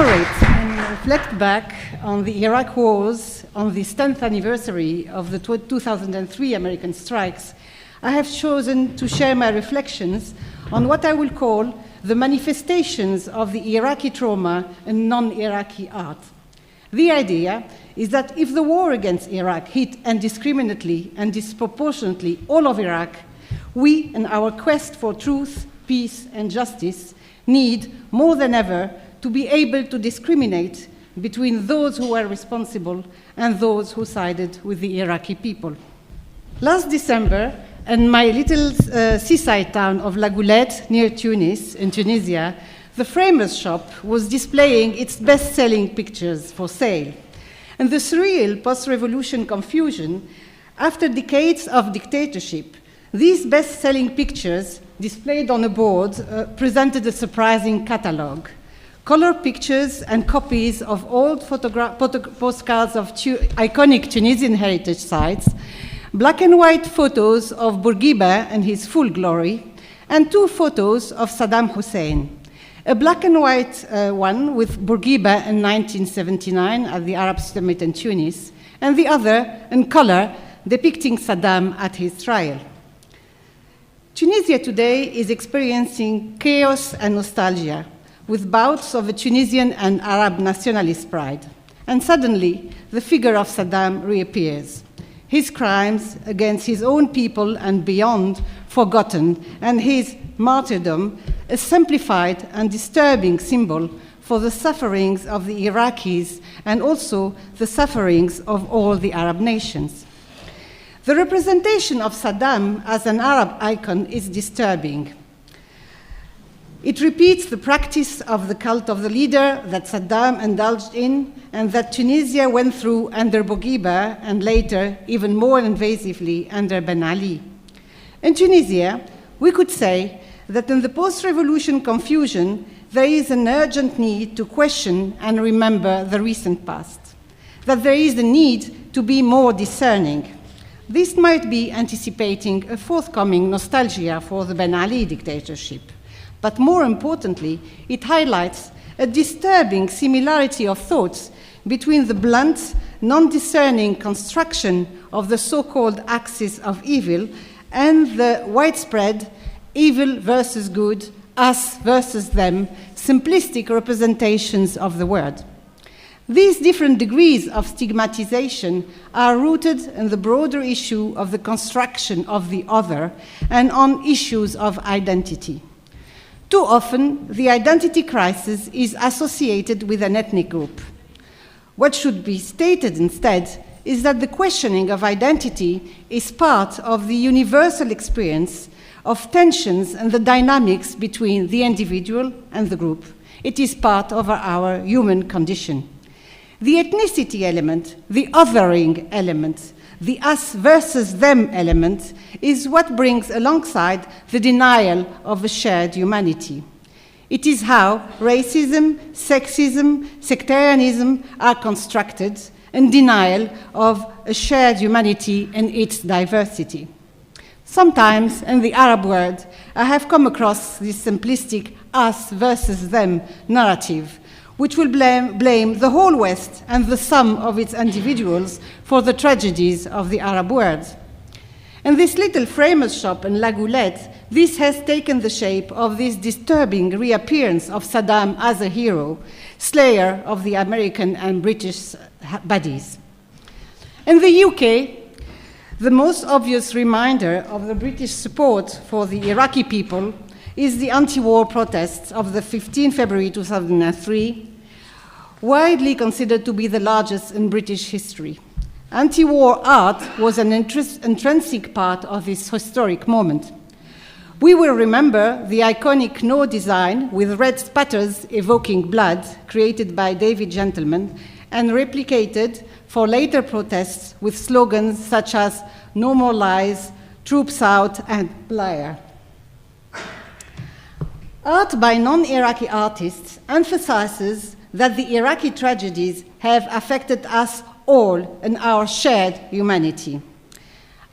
commemorate and reflect back on the Iraq wars on the 10th anniversary of the 2003 American strikes, I have chosen to share my reflections on what I will call the manifestations of the Iraqi trauma in non-Iraqi art. The idea is that if the war against Iraq hit indiscriminately and disproportionately all of Iraq, we, in our quest for truth, peace, and justice, need more than ever to be able to discriminate between those who were responsible and those who sided with the Iraqi people. Last December, in my little seaside town of La Goulette, near Tunis, in Tunisia, the Framers Shop was displaying its best-selling pictures for sale. And the surreal post-revolution confusion, after decades of dictatorship, these best-selling pictures, displayed on a board, presented a surprising catalogue. Color pictures and copies of old postcards of iconic Tunisian heritage sites, black and white photos of Bourguiba and his full glory, and two photos of Saddam Hussein. A black and white one with Bourguiba in 1979 at the Arab Summit in Tunis, and the other in color depicting Saddam at his trial. Tunisia today is experiencing chaos and nostalgia, with bouts of a Tunisian and Arab nationalist pride. And suddenly, the figure of Saddam reappears. His crimes against his own people and beyond forgotten, and his martyrdom a simplified and disturbing symbol for the sufferings of the Iraqis and also the sufferings of all the Arab nations. The representation of Saddam as an Arab icon is disturbing. It repeats the practice of the cult of the leader that Saddam indulged in and that Tunisia went through under Bourguiba and later, even more invasively, under Ben Ali. In Tunisia, we could say that in the post-revolution confusion, there is an urgent need to question and remember the recent past, that there is a need to be more discerning. This might be anticipating a forthcoming nostalgia for the Ben Ali dictatorship. But more importantly, it highlights a disturbing similarity of thoughts between the blunt, non-discerning construction of the so-called axis of evil and the widespread evil versus good, us versus them, simplistic representations of the word. These different degrees of stigmatization are rooted in the broader issue of the construction of the other and on issues of identity. Too often, the identity crisis is associated with an ethnic group. What should be stated instead is that the questioning of identity is part of the universal experience of tensions and the dynamics between the individual and the group. It is part of our human condition. The ethnicity element, the othering element, the us versus them element is what brings alongside the denial of a shared humanity. It is how racism, sexism, sectarianism are constructed in denial of a shared humanity and its diversity. Sometimes in the Arab world, I have come across this simplistic us versus them narrative, which will blame the whole West and the sum of its individuals for the tragedies of the Arab world. In this little framers shop in La Goulette, this has taken the shape of this disturbing reappearance of Saddam as a hero, slayer of the American and British baddies. In the UK, the most obvious reminder of the British support for the Iraqi people is the anti-war protests of the 15 February 2003, widely considered to be the largest in British history. Anti-war art was an intrinsic part of this historic moment. We will remember the iconic No design with red spatters evoking blood, created by David Gentleman, and replicated for later protests with slogans such as "No more lies," "Troops out," and "Liar." Art by non-Iraqi artists emphasizes that the Iraqi tragedies have affected us all in our shared humanity.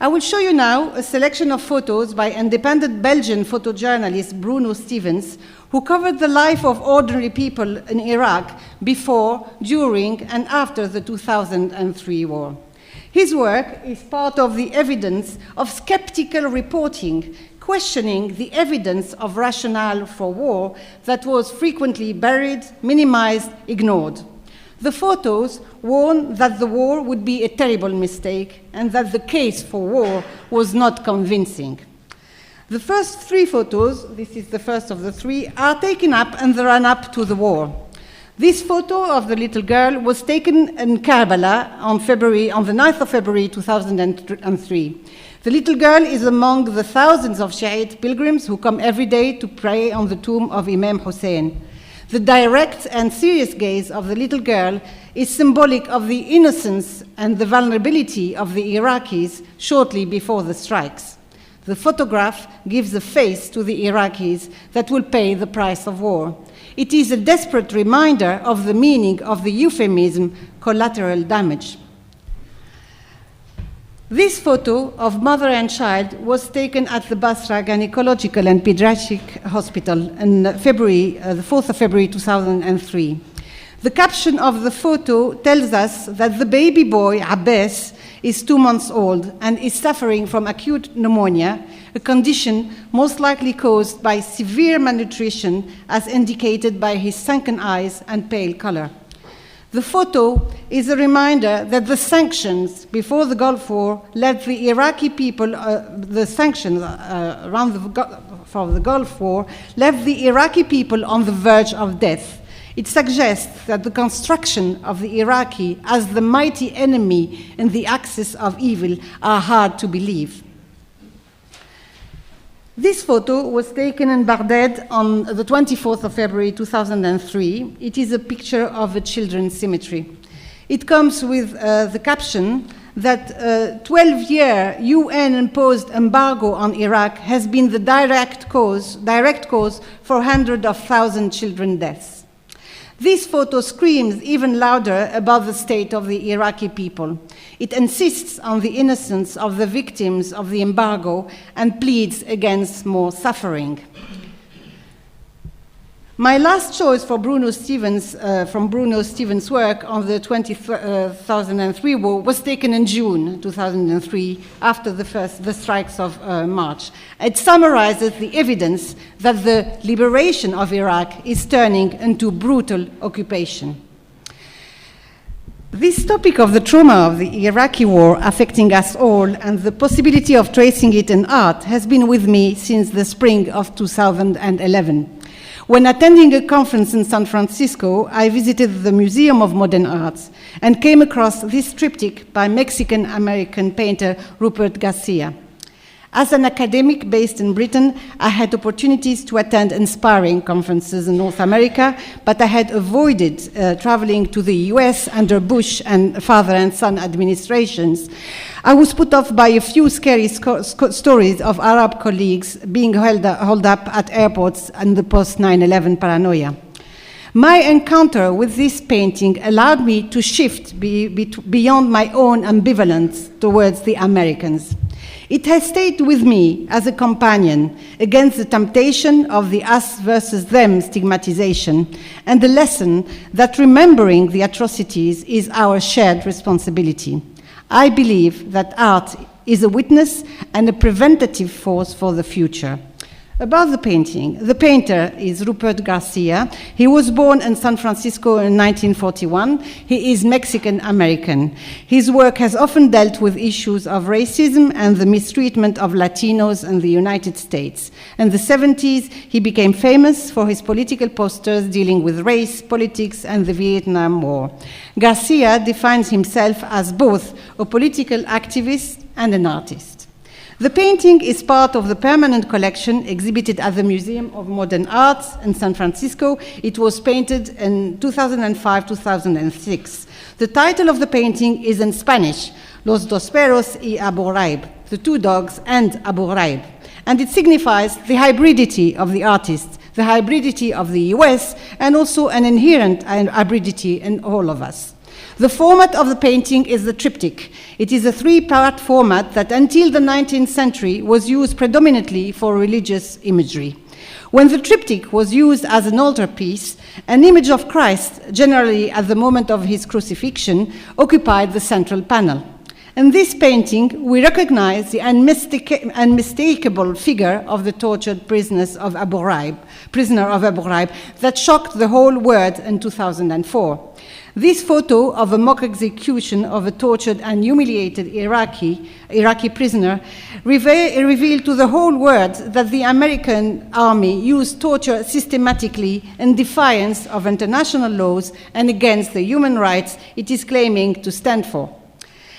I will show you now a selection of photos by independent Belgian photojournalist Bruno Stevens, who covered the life of ordinary people in Iraq before, during, and after the 2003 war. His work is part of the evidence of skeptical reporting, questioning the evidence of rationale for war that was frequently buried, minimized, ignored. The photos warn that the war would be a terrible mistake and that the case for war was not convincing. The first three photos, this is the first of the three, are taken up in the run-up to the war. This photo of the little girl was taken in Karbala on the 9th of February 2003. The little girl is among the thousands of Shiite pilgrims who come every day to pray on the tomb of Imam Hussein. The direct and serious gaze of the little girl is symbolic of the innocence and the vulnerability of the Iraqis shortly before the strikes. The photograph gives a face to the Iraqis that will pay the price of war. It is a desperate reminder of the meaning of the euphemism collateral damage. This photo of mother and child was taken at the Basra Gynecological and Pediatric Hospital on the 4th of February 2003. The caption of the photo tells us that the baby boy, Abbas, is 2 months old and is suffering from acute pneumonia, a condition most likely caused by severe malnutrition as indicated by his sunken eyes and pale color. The photo is a reminder that the sanctions before the Gulf War led the Iraqi people, the sanctions for the Gulf War left the Iraqi people on the verge of death. It suggests that the construction of the Iraqi as the mighty enemy in the axis of evil are hard to believe. This photo was taken in Baghdad on the 24th of February 2003. It is a picture of a children's cemetery. It comes with the caption that a 12-year UN-imposed embargo on Iraq has been the direct cause for hundreds of thousands of children deaths. This photo screams even louder about the state of the Iraqi people. It insists on the innocence of the victims of the embargo and pleads against more suffering. My last choice for Bruno Stevens, from Bruno Stevens' work on the 2003 war was taken in June 2003 after the strikes of March. It summarizes the evidence that the liberation of Iraq is turning into brutal occupation. This topic of the trauma of the Iraqi war affecting us all and the possibility of tracing it in art has been with me since the spring of 2011. When attending a conference in San Francisco, I visited the Museum of Modern Arts and came across this triptych by Mexican-American painter Rupert Garcia. As an academic based in Britain, I had opportunities to attend inspiring conferences in North America, but I had avoided traveling to the US under Bush and father and son administrations. I was put off by a few scary stories of Arab colleagues being held up at airports and the post-9/11 paranoia. My encounter with this painting allowed me to shift beyond my own ambivalence towards the Americans. It has stayed with me as a companion against the temptation of the us versus them stigmatization and the lesson that remembering the atrocities is our shared responsibility. I believe that art is a witness and a preventative force for the future. About the painting, the painter is Rupert Garcia. He was born in San Francisco in 1941. He is Mexican-American. His work has often dealt with issues of racism and the mistreatment of Latinos in the United States. In the 70s, he became famous for his political posters dealing with race, politics, and the Vietnam War. Garcia defines himself as both a political activist and an artist. The painting is part of the permanent collection exhibited at the Museum of Modern Arts in San Francisco. It was painted in 2005-2006. The title of the painting is in Spanish, Los dos perros y Abu Ghraib, the two dogs and Abu Ghraib. And it signifies the hybridity of the artist, the hybridity of the US, and also an inherent hybridity in all of us. The format of the painting is the triptych. It is a three-part format that until the 19th century was used predominantly for religious imagery. When the triptych was used as an altarpiece, an image of Christ, generally at the moment of his crucifixion, occupied the central panel. In this painting, we recognize the unmistakable figure of the tortured prisoner of Abu Ghraib that shocked the whole world in 2004. This photo of a mock execution of a tortured and humiliated Iraqi prisoner revealed to the whole world that the American army used torture systematically in defiance of international laws and against the human rights it is claiming to stand for.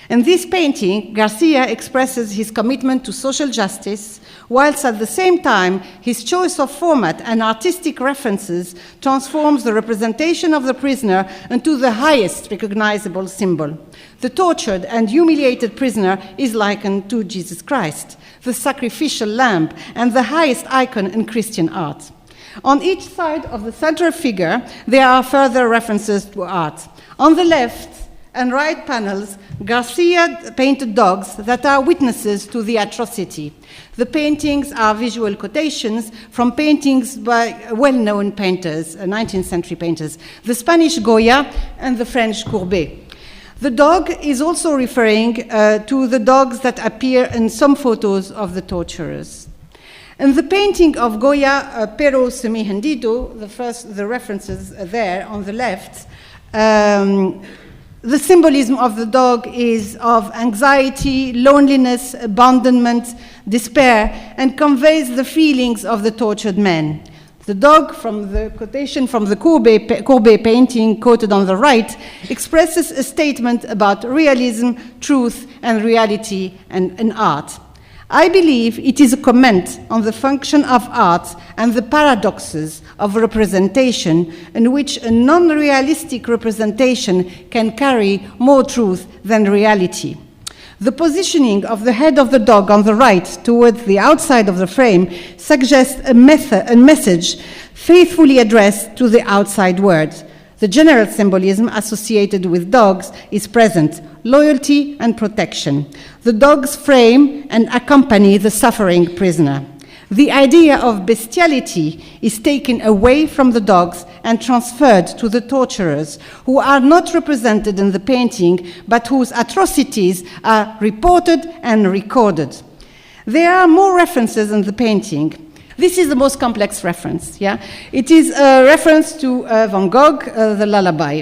In this painting, Garcia expresses his commitment to social justice, whilst at the same time, his choice of format and artistic references transforms the representation of the prisoner into the highest recognizable symbol. The tortured and humiliated prisoner is likened to Jesus Christ, the sacrificial lamb, and the highest icon in Christian art. On each side of the central figure, there are further references to art. On the left and right panels, Garcia painted dogs that are witnesses to the atrocity. The paintings are visual quotations from paintings by well-known painters, 19th century painters, the Spanish Goya and the French Courbet. The dog is also referring to the dogs that appear in some photos of the torturers. In the painting of Goya, Pero Semihendido, the references there on the left, the symbolism of the dog is of anxiety, loneliness, abandonment, despair, and conveys the feelings of the tortured man. The dog, from the quotation from the Courbet painting quoted on the right, expresses a statement about realism, truth, and reality in art. I believe it is a comment on the function of art and the paradoxes of representation in which a non-realistic representation can carry more truth than reality. The positioning of the head of the dog on the right towards the outside of the frame suggests a message faithfully addressed to the outside world. The general symbolism associated with dogs is present: loyalty and protection. The dogs frame and accompany the suffering prisoner. The idea of bestiality is taken away from the dogs and transferred to the torturers, who are not represented in the painting, but whose atrocities are reported and recorded. There are more references in the painting. This is the most complex reference, yeah? It is a reference to Van Gogh, the Lullaby.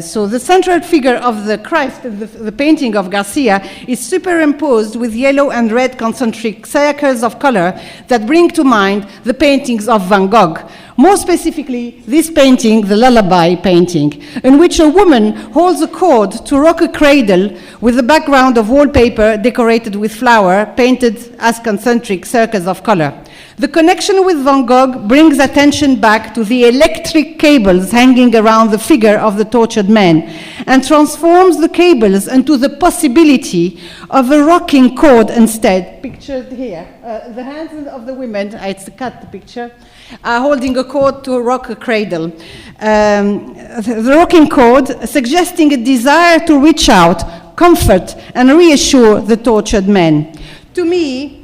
So the central figure of the Christ, the painting of Garcia, is superimposed with yellow and red concentric circles of color that bring to mind the paintings of Van Gogh. More specifically, this painting, the Lullaby painting, in which a woman holds a cord to rock a cradle with a background of wallpaper decorated with flower, painted as concentric circles of color. The connection with Van Gogh brings attention back to the electric cables hanging around the figure of the tortured man and transforms the cables into the possibility of a rocking cord instead, pictured here. The hands of the women, it's a cut picture, are holding a cord to rock a cradle. The rocking cord suggesting a desire to reach out, comfort, and reassure the tortured man. To me,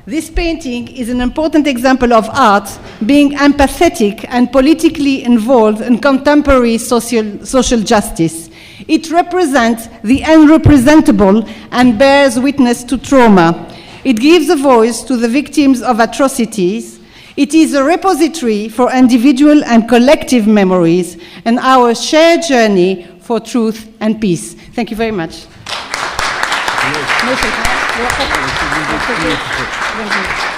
this painting is an important example of art being empathetic and politically involved in contemporary social justice. It represents the unrepresentable and bears witness to trauma. It gives a voice to the victims of atrocities. It is a repository for individual and collective memories and our shared journey for truth and peace. Thank you very much. Thank you.